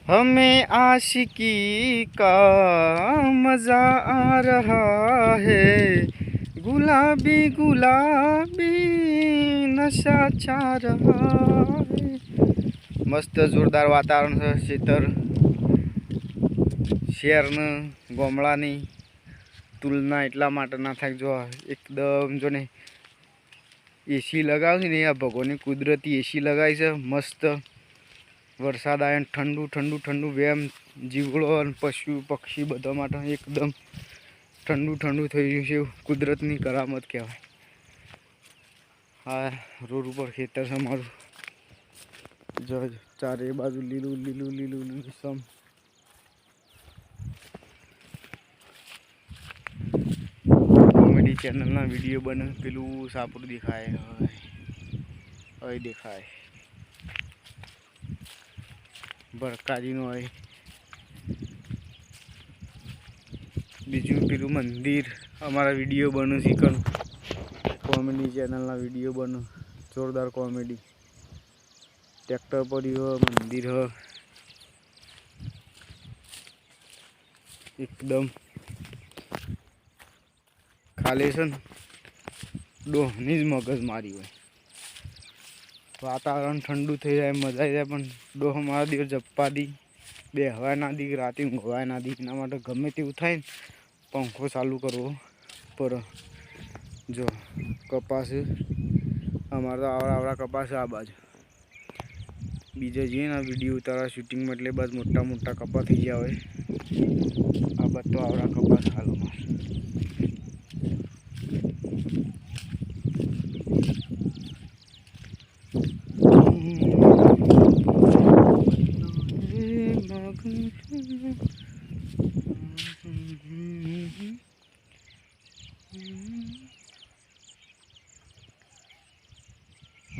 हमें आशिकी का मजा आ रहा है, गुलाबी गुलाबी नशा छा रहा है। मस्त जोरदार वातावरण છે ખેતર શહેરનું ગામડાની તુલના એટલા માટે ના થાય જો એકદમ જો ને એસી લગાવી ને આ ભગવાનની કુદરતી એસી લગાવી છે મસ્ત વરસાદ આવે ને ઠંડુ ઠંડુ ઠંડુ વેમ જીવડો અને પશુ પક્ષી બધા માટે એકદમ ઠંડુ ઠંડુ થઈ ગયું છે કુદરતની કરામત કહેવાય। હા રોડ ઉપર ખેતર છે મારું જો ચારે બાજુ લીલું લીલું લીલું લીલું સમ કોમેડી ચેનલના વિડીયો બને પેલું સાપરું દેખાય હવે દેખાય ભરકાજીનો હોય બીજું પેલું મંદિર અમારા વિડીયો બનું શીખણ કોમેડી ચેનલના વિડીયો બનું જોરદાર કોમેડી ટ્રેક્ટર પર મંદિર હ એકદમ ખાલી છે ને ડોહની જ મગજ મારી હોય વાતાવરણ ઠંડુ થઈ જાય મજા આવી જાય પણ ડોહ મારા દિવસ જપ્પા દી બે હવા ના દી રાતે ઊંઘવાય ના દી એના માટે ગમે તેવું થાય ને પંખો ચાલુ કરવો પર જો કપાસ અમારે તો આવડા આવડા કપાસ આ બાજુ બીજે જઈએ ને વિડીયો ઉતારવા શૂટિંગમાં એટલે બસ મોટા મોટા કપા થઈ ગયા હોય આ બાદ તો આવડા કપાસ હાલો મારે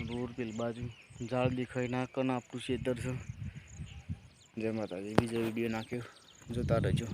રોડ પેલી બાજુ ઝાડ દેખાય ના કન આપણું ખેતર છે। જય માતાજી બીજો વિડીયો નાખ્યો જોતા રહેજો।